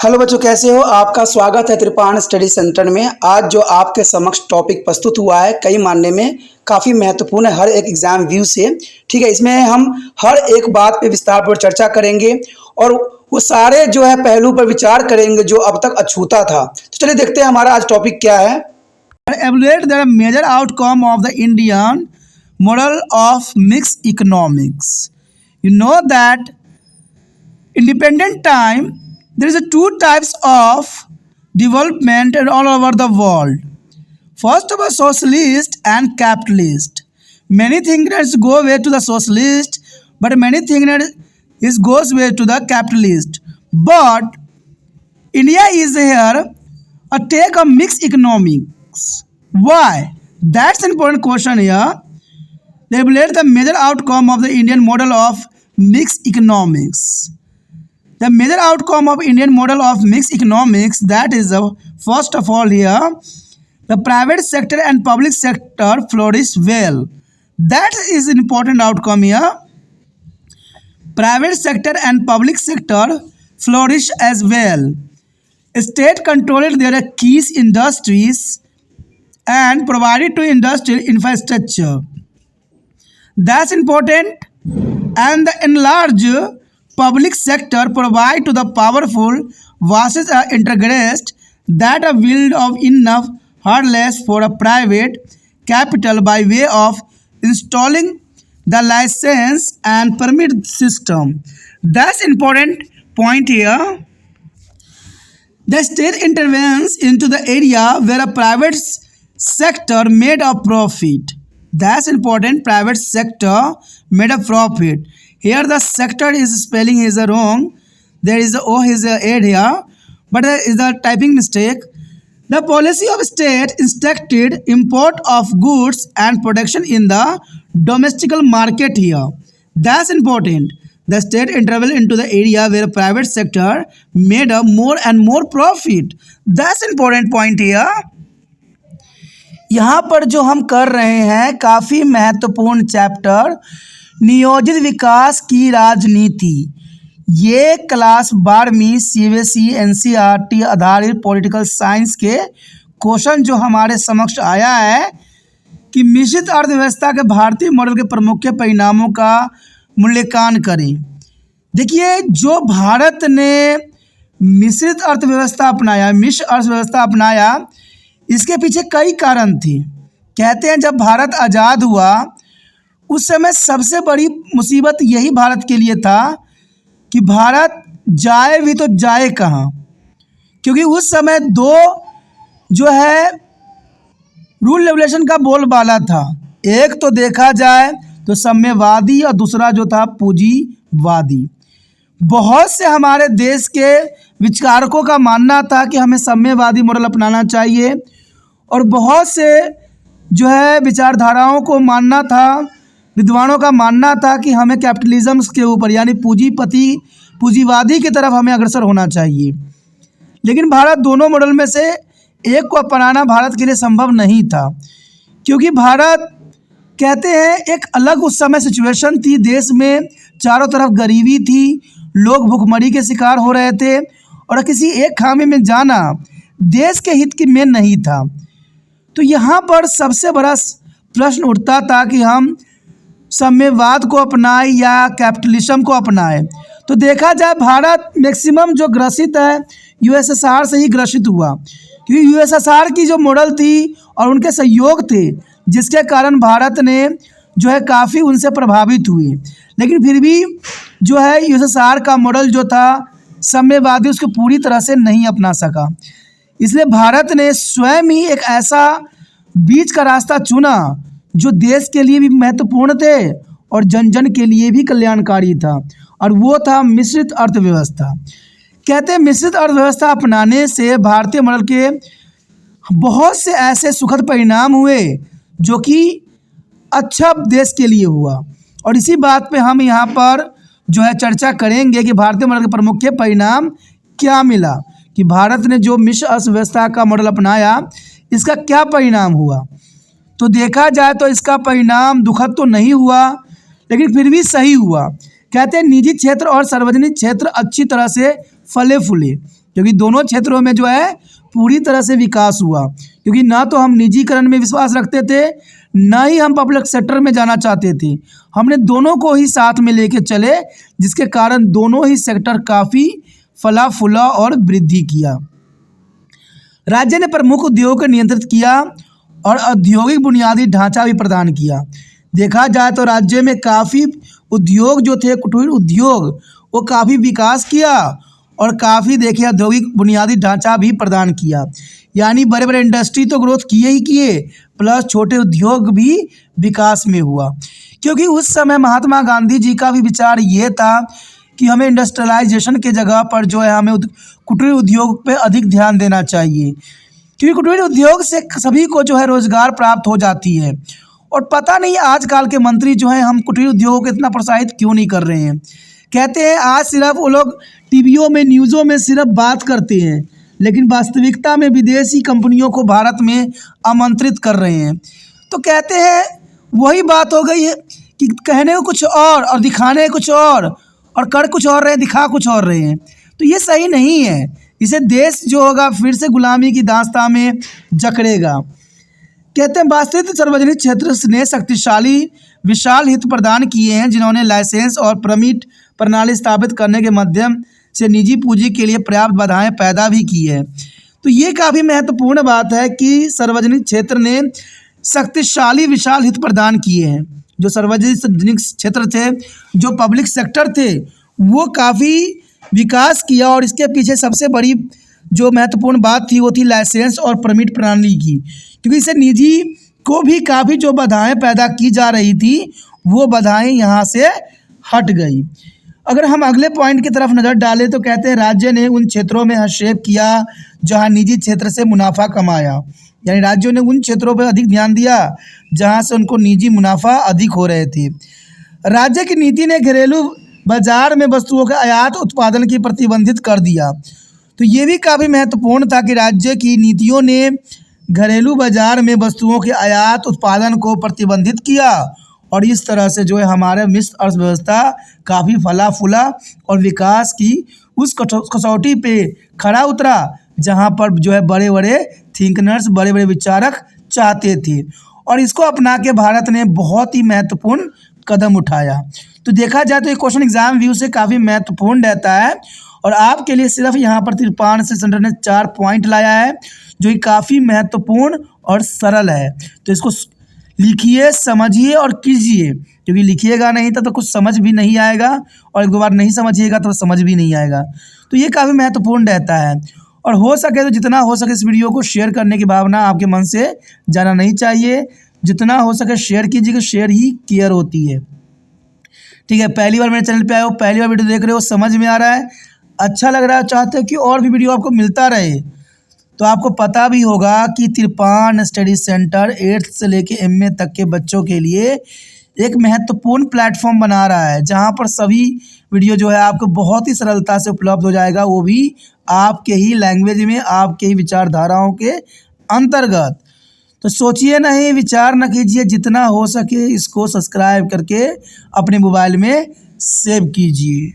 Hello बच्चों, कैसे हो? आपका स्वागत है त्रिपाण स्टडी सेंटर में। आज जो आपके समक्ष टॉपिक प्रस्तुत हुआ है कई मानने में काफ़ी महत्वपूर्ण है हर एक एग्जाम व्यू से। ठीक है, इसमें हम हर एक बात पे विस्तारपूर्वक चर्चा करेंगे और वो सारे जो है पहलू पर विचार करेंगे जो अब तक अछूता था। तो चलिए देखते हैं हमारा आज टॉपिक क्या है। Evaluate the major outcome of the Indian model of mixed economics. You know that independent time there is a two types of development and all over the world. First of all, socialist and capitalist. Many think that it go way to the socialist, but many think that it goes way to the capitalist. But India is here a take a mixed economics. Why? That's an important question here. They evaluate the major outcome of the Indian model of mixed economics. The major outcome of Indian model of mixed economics, that is first of all here, the private sector and public sector flourish well. That is an important outcome here. Private sector and public sector flourish as well. State controlled their key industries and provided to industrial infrastructure. That's important. And the enlarged public sector provide to the powerful vast interest that a build of enough hurdles for a private capital by way of installing the license and permit system. That's important point here. The state intervenes into the area where a private sector made a profit. That's important. Private sector made a profit. Here the sector is spelling is wrong. There is a O is a add here, but there is a typing mistake. The policy of state instructed import of goods and production in the domestic market here. That's important. The state intervened into the area where private sector made a more and more profit. That's important point here. यहाँ पर जो हम कर रहे हैं काफ़ी महत्वपूर्ण chapter नियोजित विकास की राजनीति। ये क्लास 12वीं CBSE NCERT आधारित पॉलिटिकल साइंस के क्वेश्चन जो हमारे समक्ष आया है कि मिश्रित अर्थव्यवस्था के भारतीय मॉडल के प्रमुख परिणामों का मूल्यांकन करें। देखिए, जो भारत ने मिश्रित अर्थव्यवस्था अपनाया, मिश्र अर्थव्यवस्था अपनाया, इसके पीछे कई कारण थे। कहते हैं जब भारत आज़ाद हुआ उस समय सबसे बड़ी मुसीबत यही भारत के लिए था कि भारत जाए भी तो जाए कहाँ, क्योंकि उस समय दो जो है रूल रेगुलेशन का बोलबाला था। एक तो देखा जाए तो साम्यवादी और दूसरा जो था पूंजीवादी। बहुत से हमारे देश के विचारकों का मानना था कि हमें साम्यवादी मॉडल अपनाना चाहिए और बहुत से जो है विचारधाराओं को मानना था, विद्वानों का मानना था कि हमें कैपिटलिज्म के ऊपर यानी पूंजीवादी की तरफ हमें अग्रसर होना चाहिए। लेकिन भारत दोनों मॉडल में से एक को अपनाना भारत के लिए संभव नहीं था, क्योंकि भारत कहते हैं एक अलग उस समय सिचुएशन थी। देश में चारों तरफ गरीबी थी, लोग भुखमरी के शिकार हो रहे थे और किसी एक खामे में जाना देश के हित की में नहीं था। तो यहाँ पर सबसे बड़ा प्रश्न उठता था कि हम साम्यवाद को अपनाएं या कैपिटलिज्म को अपनाएं। तो देखा जाए भारत मैक्सिमम जो ग्रसित है USSR से ही ग्रसित हुआ, क्योंकि USSR की जो मॉडल थी और उनके सहयोग थे जिसके कारण भारत ने जो है काफ़ी उनसे प्रभावित हुए। लेकिन फिर भी जो है USSR का मॉडल जो था साम्यवादी उसको पूरी तरह से नहीं अपना सका। इसलिए भारत ने स्वयं ही एक ऐसा बीच का रास्ता चुना जो देश के लिए भी महत्वपूर्ण थे और जन जन के लिए भी कल्याणकारी था, और वो था मिश्रित अर्थव्यवस्था। कहते हैं मिश्रित अर्थव्यवस्था अपनाने से भारतीय मॉडल के बहुत से ऐसे सुखद परिणाम हुए जो कि अच्छा देश के लिए हुआ। और इसी बात पे हम यहाँ पर जो है चर्चा करेंगे कि भारतीय मॉडल के प्रमुख परिणाम क्या मिला, कि भारत ने जो मिश्र अर्थव्यवस्था का मॉडल अपनाया इसका क्या परिणाम हुआ। तो देखा जाए तो इसका परिणाम दुखद तो नहीं हुआ, लेकिन फिर भी सही हुआ। कहते हैं निजी क्षेत्र और सार्वजनिक क्षेत्र अच्छी तरह से फले फूले। क्योंकि दोनों क्षेत्रों में जो है पूरी तरह से विकास हुआ, क्योंकि ना तो हम निजीकरण में विश्वास रखते थे, ना ही हम पब्लिक सेक्टर में जाना चाहते थे। हमने दोनों को ही साथ में लेके चले, जिसके कारण दोनों ही सेक्टर काफ़ी फला फूला और वृद्धि किया। राज्य ने प्रमुख उद्योग को नियंत्रित किया और औद्योगिक बुनियादी ढांचा भी प्रदान किया। देखा जाए तो राज्य में काफ़ी उद्योग जो थे, कुटीर उद्योग, वो काफ़ी विकास किया और काफ़ी देखिए औद्योगिक बुनियादी ढांचा भी प्रदान किया। यानी बड़े बड़े इंडस्ट्री तो ग्रोथ किए ही किए, प्लस छोटे उद्योग भी विकास में हुआ। क्योंकि उस समय महात्मा गांधी जी का भी विचार ये था कि हमें इंडस्ट्रियलाइजेशन के जगह पर जो है हमें कुटीर उद्योग पे अधिक ध्यान देना चाहिए, क्योंकि कुटीर उद्योग से सभी को जो है रोज़गार प्राप्त हो जाती है। और पता नहीं आजकल के मंत्री जो हैं हम कुटीर उद्योग को इतना प्रोत्साहित क्यों नहीं कर रहे हैं। कहते हैं आज सिर्फ वो लोग टीवियों में, न्यूज़ों में सिर्फ बात करते हैं, लेकिन वास्तविकता में विदेशी कंपनियों को भारत में आमंत्रित कर रहे हैं। तो कहते हैं वही बात हो गई है कि कहने को कुछ और दिखाने कुछ और कर कुछ और रहे हैं, दिखा कुछ और रहे हैं। तो ये सही नहीं है। इसे देश जो होगा फिर से गुलामी की दास्तां में जकड़ेगा। कहते हैं वास्तविक सार्वजनिक क्षेत्र ने शक्तिशाली विशाल हित प्रदान किए हैं, जिन्होंने लाइसेंस और परमिट प्रणाली स्थापित करने के माध्यम से निजी पूंजी के लिए पर्याप्त बाधाएं पैदा भी की है। तो ये काफ़ी महत्वपूर्ण बात है कि सार्वजनिक क्षेत्र ने शक्तिशाली विशाल हित प्रदान किए हैं। जो सार्वजनिक क्षेत्र थे, जो पब्लिक सेक्टर थे, वो काफ़ी विकास किया और इसके पीछे सबसे बड़ी जो महत्वपूर्ण बात थी वो थी लाइसेंस और परमिट प्रणाली की, क्योंकि इससे निजी को भी काफ़ी जो बाधाएं पैदा की जा रही थी वो बाधाएं यहाँ से हट गई। अगर हम अगले पॉइंट की तरफ नज़र डालें तो कहते हैं राज्य ने उन क्षेत्रों में हस्तक्षेप किया जहाँ निजी क्षेत्र से मुनाफा कमाया। यानी राज्यों ने उन क्षेत्रों पर अधिक ध्यान दिया जहाँ से उनको निजी मुनाफा अधिक हो रहे थे। राज्य की नीति ने घरेलू बाजार में वस्तुओं के आयात उत्पादन की प्रतिबंधित कर दिया। तो ये भी काफ़ी महत्वपूर्ण था कि राज्य की नीतियों ने घरेलू बाजार में वस्तुओं के आयात उत्पादन को प्रतिबंधित किया और इस तरह से जो है हमारे मिश्र अर्थव्यवस्था काफ़ी फला फूला और विकास की उस कसौटी पे खड़ा उतरा जहाँ पर जो है बड़े बड़े थिंकनर्स, बड़े बड़े विचारक चाहते थे। और इसको अपना के भारत ने बहुत ही महत्वपूर्ण कदम उठाया। तो देखा जाए तो ये क्वेश्चन एग्जाम व्यू से काफ़ी महत्वपूर्ण रहता है और आपके लिए सिर्फ यहाँ पर 53 से सेंटर ने 4 पॉइंट लाया है जो कि काफ़ी महत्वपूर्ण और सरल है। तो इसको लिखिए, समझिए और कीजिए, क्योंकि लिखिएगा नहीं तो कुछ समझ भी नहीं आएगा और एक दो बार नहीं समझिएगा तो समझ भी नहीं आएगा। तो ये काफ़ी महत्वपूर्ण रहता है और हो सके तो जितना हो सके इस वीडियो को शेयर करने की भावना आपके मन से जाना नहीं चाहिए। जितना हो सके शेयर कीजिएगा, शेयर ही केयर होती है। ठीक है, पहली बार मेरे चैनल पे आए हो, पहली बार वीडियो देख रहे हो, समझ में आ रहा है, अच्छा लग रहा है, चाहते हो कि और भी वीडियो आपको मिलता रहे, तो आपको पता भी होगा कि तिरपान स्टडी सेंटर 8th से लेके MA तक के बच्चों के लिए एक महत्वपूर्ण प्लेटफॉर्म बना रहा है, जहां पर सभी वीडियो जो है आपको बहुत ही सरलता से उपलब्ध हो जाएगा, वो भी आपके ही लैंग्वेज में, आपके ही विचारधाराओं के अंतर्गत। तो सोचिए नहीं, विचार न कीजिए, जितना हो सके इसको सब्सक्राइब करके अपने मोबाइल में सेव कीजिए।